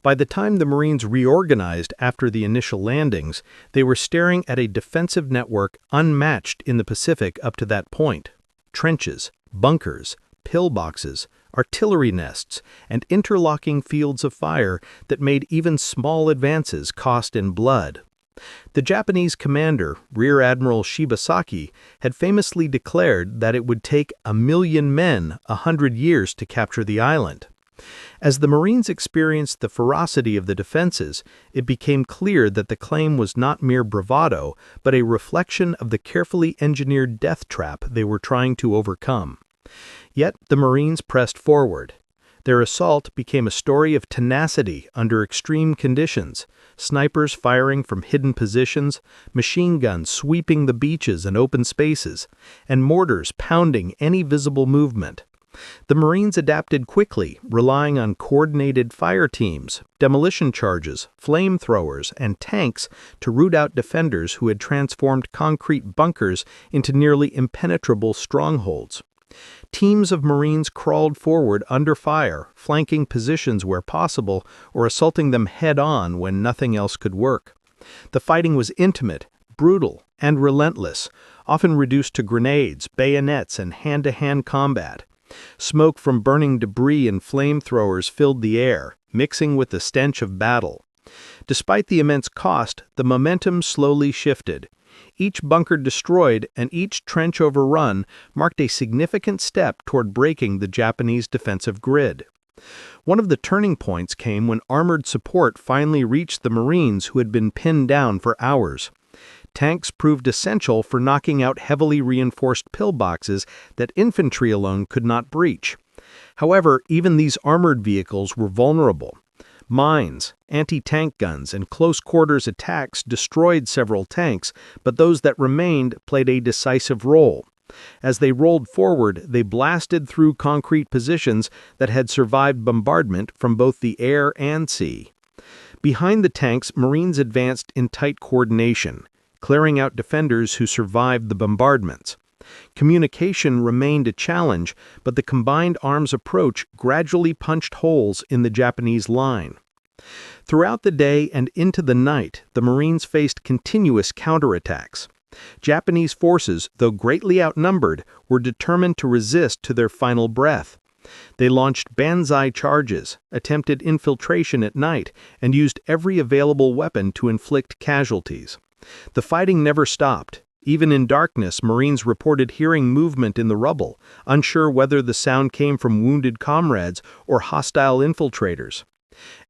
S2: By the time the Marines reorganized after the initial landings, they were staring at a defensive network unmatched in the Pacific up to that point. Trenches, bunkers, pillboxes, artillery nests, and interlocking fields of fire that made even small advances cost in blood. The Japanese commander, Rear Admiral Shibasaki, had famously declared that it would take 1,000,000 men 100 years to capture the island. As the Marines experienced the ferocity of the defenses, it became clear that the claim was not mere bravado, but a reflection of the carefully engineered death trap they were trying to overcome. Yet the Marines pressed forward. Their assault became a story of tenacity under extreme conditions, snipers firing from hidden positions, machine guns sweeping the beaches and open spaces, and mortars pounding any visible movement. The Marines adapted quickly, relying on coordinated fire teams, demolition charges, flamethrowers, and tanks to root out defenders who had transformed concrete bunkers into nearly impenetrable strongholds. Teams of Marines crawled forward under fire, flanking positions where possible or assaulting them head-on when nothing else could work. The fighting was intimate, brutal, and relentless, often reduced to grenades, bayonets, and hand-to-hand combat. Smoke from burning debris and flamethrowers filled the air, mixing with the stench of battle. Despite the immense cost, the momentum slowly shifted. Each bunker destroyed and each trench overrun marked a significant step toward breaking the Japanese defensive grid. One of the turning points came when armored support finally reached the Marines who had been pinned down for hours. Tanks proved essential for knocking out heavily reinforced pillboxes that infantry alone could not breach. However, even these armored vehicles were vulnerable. Mines, anti-tank guns, and close-quarters attacks destroyed several tanks, but those that remained played a decisive role. As they rolled forward, they blasted through concrete positions that had survived bombardment from both the air and sea. Behind the tanks, Marines advanced in tight coordination, clearing out defenders who survived the bombardments. Communication remained a challenge, but the combined arms approach gradually punched holes in the Japanese line. Throughout the day and into the night, the Marines faced continuous counterattacks. Japanese forces, though greatly outnumbered, were determined to resist to their final breath. They launched banzai charges, attempted infiltration at night, and used every available weapon to inflict casualties. The fighting never stopped. Even in darkness, Marines reported hearing movement in the rubble, unsure whether the sound came from wounded comrades or hostile infiltrators.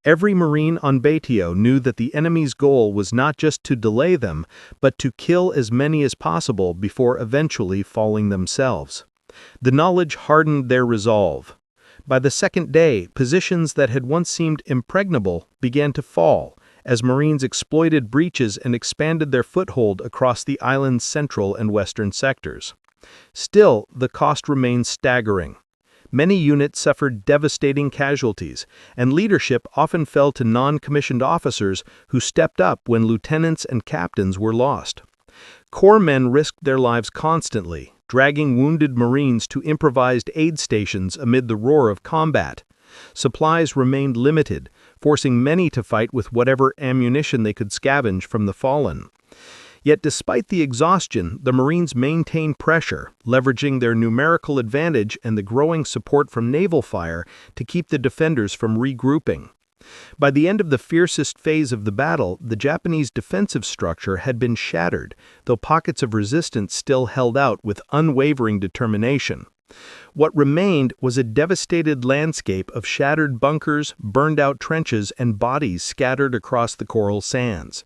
S2: Every Marine on Betio knew that the enemy's goal was not just to delay them, but to kill as many as possible before eventually falling themselves. The knowledge hardened their resolve. By the second day, positions that had once seemed impregnable began to fall, as Marines exploited breaches and expanded their foothold across the island's central and western sectors. Still, the cost remained staggering. Many units suffered devastating casualties, and leadership often fell to non-commissioned officers who stepped up when lieutenants and captains were lost. Corps men risked their lives constantly, dragging wounded Marines to improvised aid stations amid the roar of combat. Supplies remained limited, forcing many to fight with whatever ammunition they could scavenge from the fallen. Yet despite the exhaustion, the Marines maintained pressure, leveraging their numerical advantage and the growing support from naval fire to keep the defenders from regrouping. By the end of the fiercest phase of the battle, the Japanese defensive structure had been shattered, though pockets of resistance still held out with unwavering determination. What remained was a devastated landscape of shattered bunkers, burned-out trenches, and bodies scattered across the coral sands.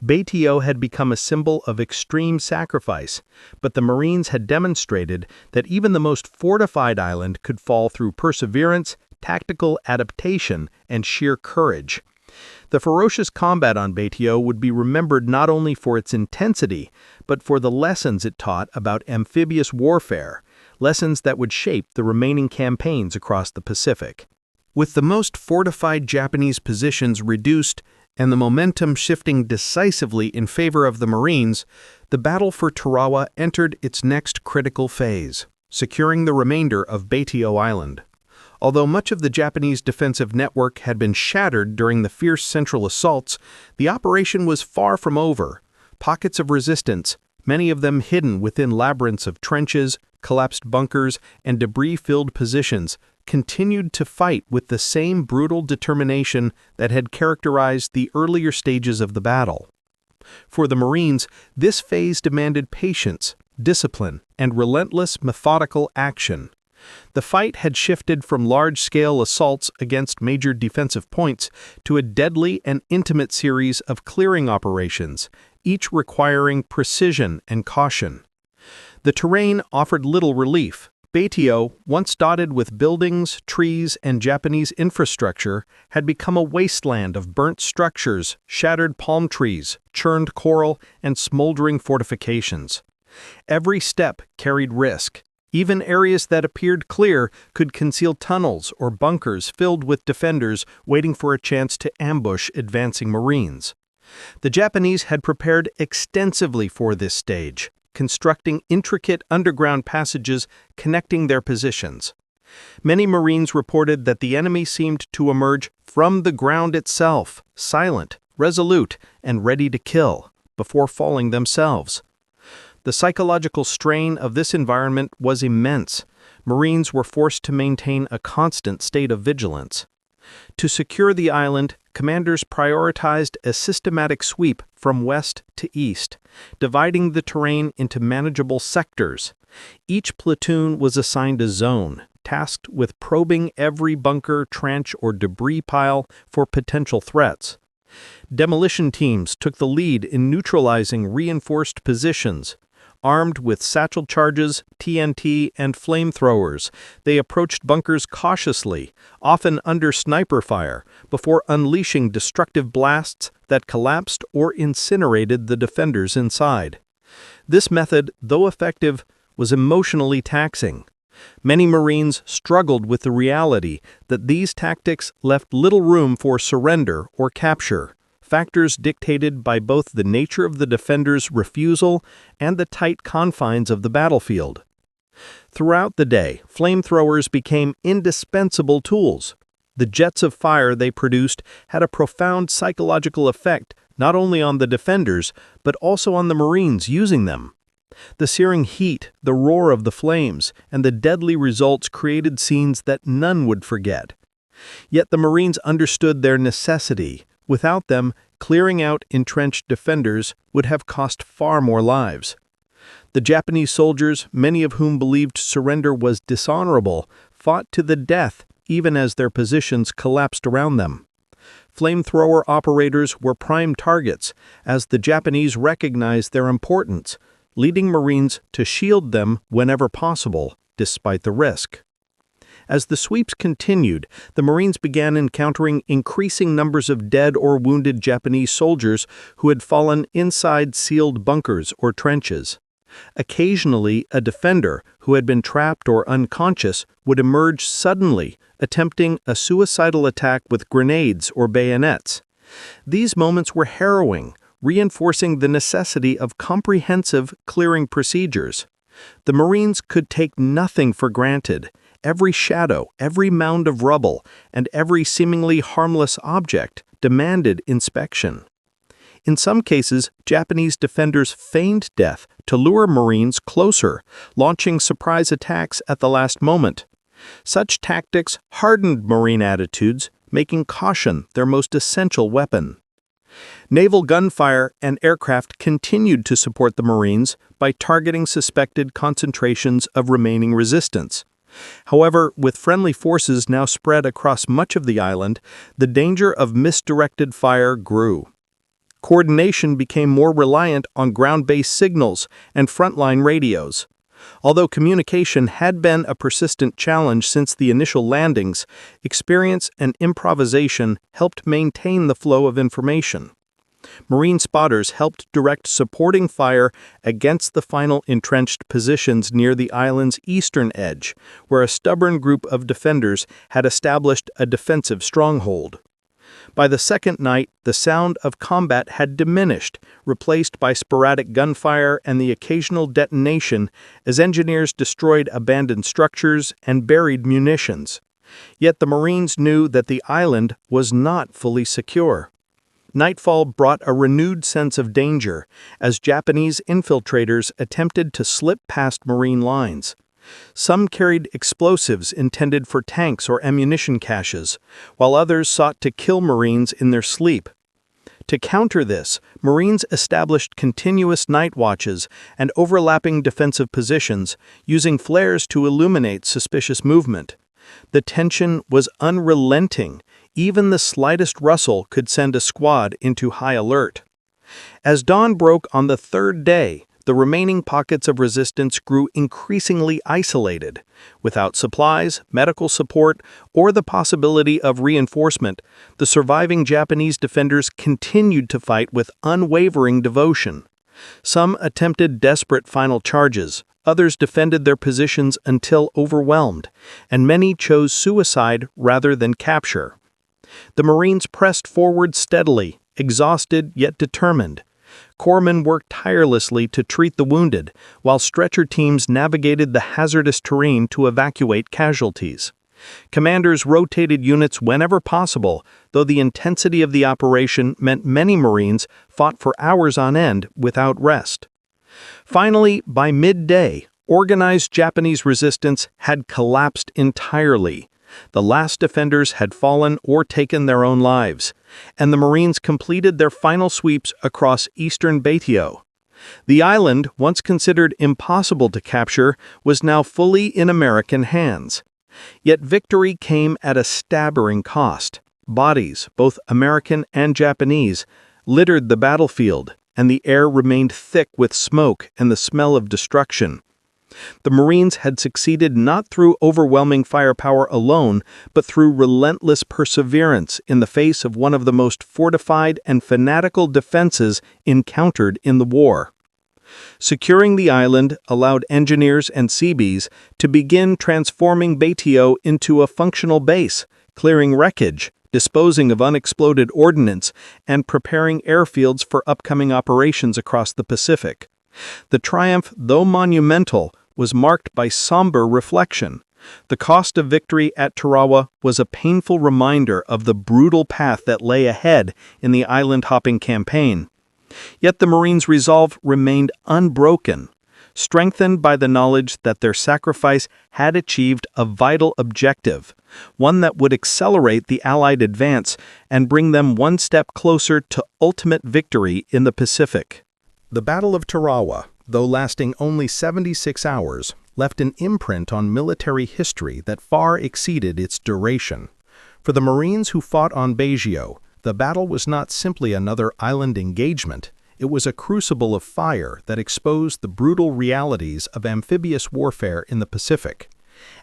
S2: Betio had become a symbol of extreme sacrifice, but the Marines had demonstrated that even the most fortified island could fall through perseverance, tactical adaptation, and sheer courage. The ferocious combat on Betio would be remembered not only for its intensity, but for the lessons it taught about amphibious warfare, lessons that would shape the remaining campaigns across the Pacific. With the most fortified Japanese positions reduced and the momentum shifting decisively in favor of the Marines, the battle for Tarawa entered its next critical phase, securing the remainder of Betio Island. Although much of the Japanese defensive network had been shattered during the fierce central assaults, the operation was far from over. Pockets of resistance, many of them hidden within labyrinths of trenches, collapsed bunkers, and debris-filled positions, continued to fight with the same brutal determination that had characterized the earlier stages of the battle. For the Marines, this phase demanded patience, discipline, and relentless methodical action. The fight had shifted from large-scale assaults against major defensive points to a deadly and intimate series of clearing operations, each requiring precision and caution. The terrain offered little relief. Betio, once dotted with buildings, trees, and Japanese infrastructure, had become a wasteland of burnt structures, shattered palm trees, churned coral, and smoldering fortifications. Every step carried risk.
S1: Even areas that appeared clear could conceal tunnels or bunkers filled with defenders waiting for a chance to ambush advancing Marines. The Japanese had prepared extensively for this stage, constructing intricate underground passages connecting their positions. Many Marines reported that the enemy seemed to emerge from the ground itself, silent, resolute, and ready to kill, before falling themselves. The psychological strain of this environment was immense. Marines were forced to maintain a constant state of vigilance. To secure the island, commanders prioritized a systematic sweep from west to east, dividing the terrain into manageable sectors. Each platoon was assigned a zone, tasked with probing every bunker, trench, or debris pile for potential threats. Demolition teams took the lead in neutralizing reinforced positions. Armed with satchel charges, TNT, and flamethrowers, they approached bunkers cautiously, often under sniper fire, before unleashing destructive blasts that collapsed or incinerated the defenders inside. This method, though effective, was emotionally taxing. Many Marines struggled with the reality that these tactics left little room for surrender or capture, factors dictated by both the nature of the defender's refusal and the tight confines of the battlefield. Throughout the day, flamethrowers became indispensable tools. The jets of fire they produced had a profound psychological effect not only on the defenders, but also on the Marines using them. The searing heat, the roar of the flames, and the deadly results created scenes that none would forget. Yet the Marines understood their necessity. Without them, clearing out entrenched defenders would have cost far more lives. The Japanese soldiers, many of whom believed surrender was dishonorable, fought to the death even as their positions collapsed around them. Flamethrower operators were prime targets, as the Japanese recognized their importance, leading Marines to shield them whenever possible, despite the risk. As the sweeps continued, the Marines began encountering increasing numbers of dead or wounded Japanese soldiers who had fallen inside sealed bunkers or trenches. Occasionally, a defender who had been trapped or unconscious would emerge suddenly, attempting a suicidal attack with grenades or bayonets. These moments were harrowing, reinforcing the necessity of comprehensive clearing procedures. The Marines could take nothing for granted. Every shadow, every mound of rubble, and every seemingly harmless object demanded inspection. In some cases, Japanese defenders feigned death to lure Marines closer, launching surprise attacks at the last moment. Such tactics hardened Marine attitudes, making caution their most essential weapon. Naval gunfire and aircraft continued to support the Marines by targeting suspected concentrations of remaining resistance. However, with friendly forces now spread across much of the island, the danger of misdirected fire grew. Coordination became more reliant on ground-based signals and frontline radios. Although communication had been a persistent challenge since the initial landings, experience and improvisation helped maintain the flow of information. Marine spotters helped direct supporting fire against the final entrenched positions near the island's eastern edge, where a stubborn group of defenders had established a defensive stronghold. By the second night, the sound of combat had diminished, replaced by sporadic gunfire and the occasional detonation as engineers destroyed abandoned structures and buried munitions. Yet the Marines knew that the island was not fully secure. Nightfall brought a renewed sense of danger as Japanese infiltrators attempted to slip past Marine lines. Some carried explosives intended for tanks or ammunition caches, while others sought to kill Marines in their sleep. To counter this, Marines established continuous night watches and overlapping defensive positions, using flares to illuminate suspicious movement. The tension was unrelenting. Even the slightest rustle could send a squad into high alert. As dawn broke on the third day, the remaining pockets of resistance grew increasingly isolated. Without supplies, medical support, or the possibility of reinforcement, the surviving Japanese defenders continued to fight with unwavering devotion. Some attempted desperate final charges, Others defended their positions until overwhelmed, and many chose suicide rather than capture. The Marines pressed forward steadily, exhausted yet determined. Corpsmen worked tirelessly to treat the wounded, while stretcher teams navigated the hazardous terrain to evacuate casualties. Commanders rotated units whenever possible, though the intensity of the operation meant many Marines fought for hours on end without rest. Finally, by midday, organized Japanese resistance had collapsed entirely. The last defenders had fallen or taken their own lives, and the Marines completed their final sweeps across eastern Betio. The island, once considered impossible to capture, was now fully in American hands. Yet victory came at a staggering cost. Bodies, both American and Japanese, littered the battlefield, and the air remained thick with smoke and the smell of destruction. The Marines had succeeded not through overwhelming firepower alone, but through relentless perseverance in the face of one of the most fortified and fanatical defenses encountered in the war. Securing the island allowed engineers and Seabees to begin transforming Betio into a functional base, clearing wreckage, disposing of unexploded ordnance, and preparing airfields for upcoming operations across the Pacific. The triumph, though monumental, was marked by somber reflection. The cost of victory at Tarawa was a painful reminder of the brutal path that lay ahead in the island-hopping campaign. Yet the Marines' resolve remained unbroken, strengthened by the knowledge that their sacrifice had achieved a vital objective, one that would accelerate the Allied advance and bring them one step closer to ultimate victory in the Pacific. The Battle of Tarawa, though lasting only 76 hours, left an imprint on military history that far exceeded its duration. For the Marines who fought on Betio, the battle was not simply another island engagement. It was a crucible of fire that exposed the brutal realities of amphibious warfare in the Pacific.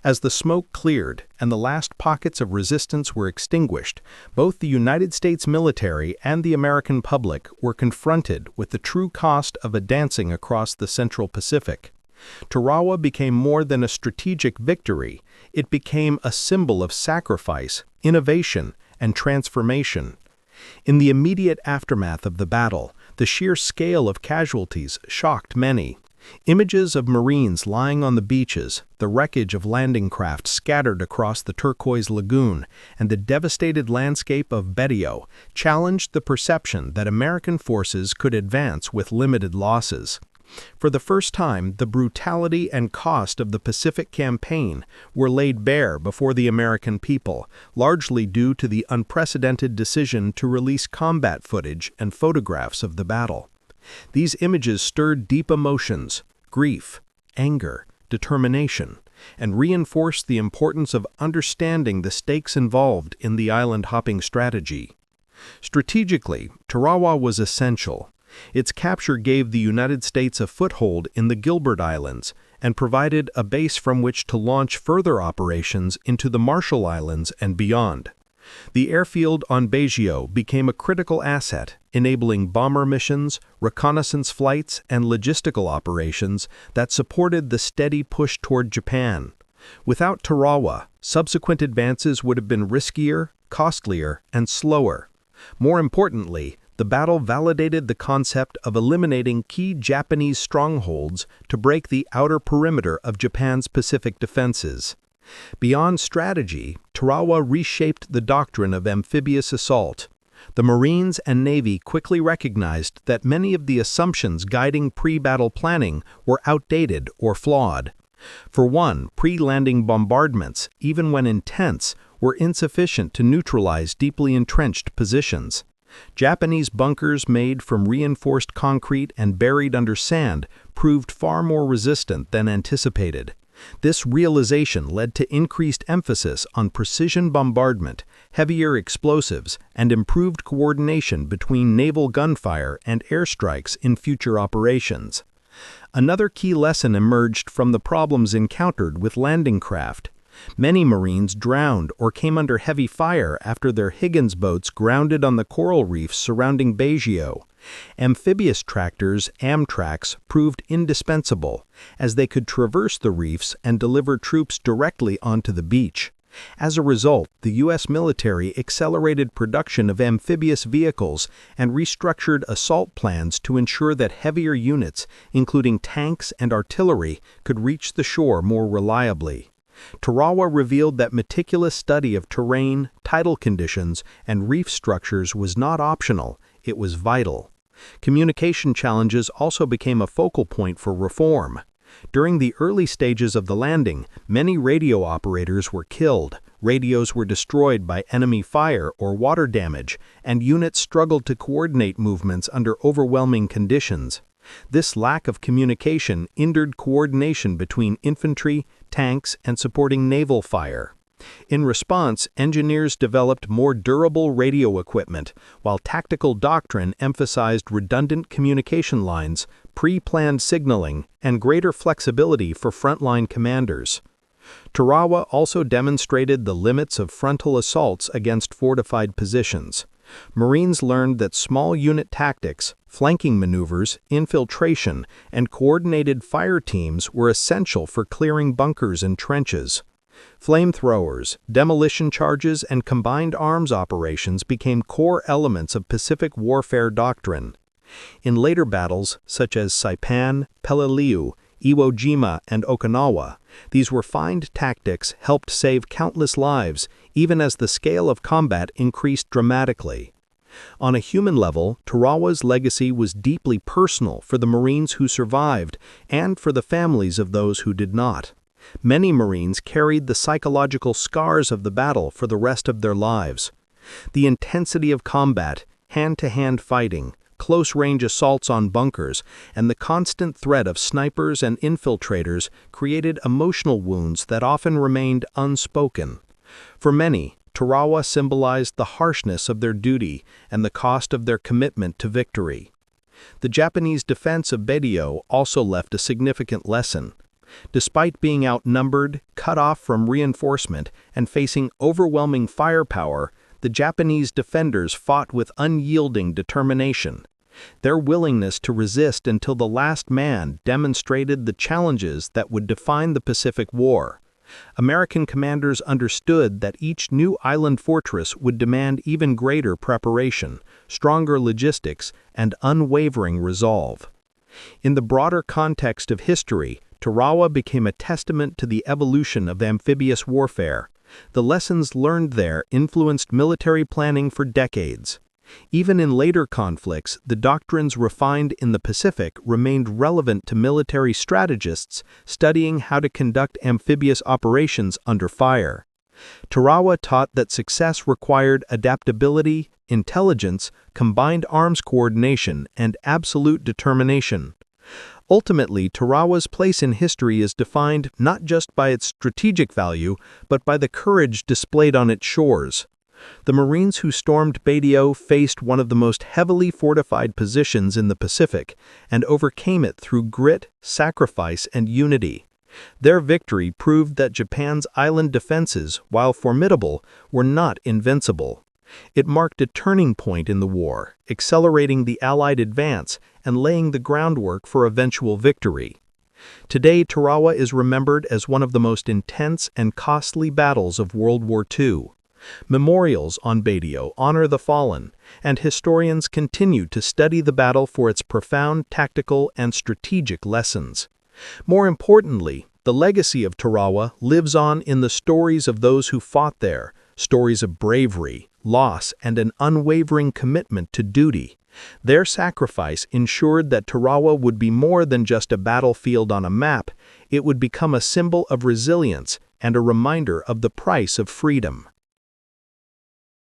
S1: As the smoke cleared and the last pockets of resistance were extinguished, both the United States military and the American public were confronted with the true cost of advancing across the Central Pacific. Tarawa became more than a strategic victory. It became a symbol of sacrifice, innovation, and transformation. In the immediate aftermath of the battle, the sheer scale of casualties shocked many. Images of Marines lying on the beaches, the wreckage of landing craft scattered across the turquoise lagoon, and the devastated landscape of Betio challenged the perception that American forces could advance with limited losses. For the first time, the brutality and cost of the Pacific campaign were laid bare before the American people, largely due to the unprecedented decision to release combat footage and photographs of the battle. These images stirred deep emotions, grief, anger, determination, and reinforced the importance of understanding the stakes involved in the island-hopping strategy. Strategically, Tarawa was essential. Its capture gave the United States a foothold in the Gilbert Islands and provided a base from which to launch further operations into the Marshall Islands and beyond. The airfield on Betio became a critical asset, enabling bomber missions, reconnaissance flights, and logistical operations that supported the steady push toward Japan. Without Tarawa, subsequent advances would have been riskier, costlier, and slower. More importantly, the battle validated the concept of eliminating key Japanese strongholds to break the outer perimeter of Japan's Pacific defenses. Beyond strategy, Tarawa reshaped the doctrine of amphibious assault. The Marines and Navy quickly recognized that many of the assumptions guiding pre-battle planning were outdated or flawed. For one, pre-landing bombardments, even when intense, were insufficient to neutralize deeply entrenched positions. Japanese bunkers made from reinforced concrete and buried under sand proved far more resistant than anticipated. This realization led to increased emphasis on precision bombardment, heavier explosives, and improved coordination between naval gunfire and airstrikes in future operations. Another key lesson emerged from the problems encountered with landing craft. Many Marines drowned or came under heavy fire after their Higgins boats grounded on the coral reefs surrounding Betio.
S2: Amphibious tractors, Amtraks, proved indispensable, as they could traverse the reefs and deliver troops directly onto the beach. As a result, the U.S. military accelerated production of amphibious vehicles and restructured assault plans to ensure that heavier units, including tanks and artillery, could reach the shore more reliably. Tarawa revealed that meticulous study of terrain, tidal conditions, and reef structures was not optional, it was vital. Communication challenges also became a focal point for reform. During the early stages of the landing, many radio operators were killed, radios were destroyed by enemy fire or water damage, and units struggled to coordinate movements under overwhelming conditions. This lack of communication hindered coordination between infantry, tanks, and supporting naval fire. In response, engineers developed more durable radio equipment, while tactical doctrine emphasized redundant communication lines, pre-planned signaling, and greater flexibility for frontline commanders. Tarawa also demonstrated the limits of frontal assaults against fortified positions. Marines learned that small unit tactics, flanking maneuvers, infiltration, and coordinated fire teams were essential for clearing bunkers and trenches. Flamethrowers, demolition charges, and combined arms operations became core elements of Pacific warfare doctrine. In later battles, such as Saipan, Peleliu, Iwo Jima, and Okinawa, these refined tactics helped save countless lives, even as the scale of combat increased dramatically. On a human level, Tarawa's legacy was deeply personal for the Marines who survived and for the families of those who did not. Many Marines carried the psychological scars of the battle for the rest of their lives. The intensity of combat, hand-to-hand fighting, close-range assaults on bunkers, and the constant threat of snipers and infiltrators created emotional wounds that often remained unspoken. For many, Tarawa symbolized the harshness of their duty and the cost of their commitment to victory. The Japanese defense of Betio also left a significant lesson. Despite being outnumbered, cut off from reinforcement, and facing overwhelming firepower, the Japanese defenders fought with unyielding determination. Their willingness to resist until the last man demonstrated the challenges that would define the Pacific War. American commanders understood that each new island fortress would demand even greater preparation, stronger logistics, and unwavering resolve. In the broader context of history, Tarawa became a testament to the evolution of amphibious warfare. The lessons learned there influenced military planning for decades. Even in later conflicts, the doctrines refined in the Pacific remained relevant to military strategists studying how to conduct amphibious operations under fire. Tarawa taught that success required adaptability, intelligence, combined arms coordination, and absolute determination. Ultimately, Tarawa's place in history is defined not just by its strategic value, but by the courage displayed on its shores. The Marines who stormed Betio faced one of the most heavily fortified positions in the Pacific and overcame it through grit, sacrifice, and unity. Their victory proved that Japan's island defenses, while formidable, were not invincible. It marked a turning point in the war, accelerating the Allied advance and laying the groundwork for eventual victory. Today, Tarawa is remembered as one of the most intense and costly battles of World War II. Memorials on Betio honor the fallen, and historians continue to study the battle for its profound tactical and strategic lessons. More importantly, the legacy of Tarawa lives on in the stories of those who fought there, stories of bravery, loss, and an unwavering commitment to duty. Their sacrifice ensured that Tarawa would be more than just a battlefield on a map, it would become a symbol of resilience and a reminder of the price of freedom.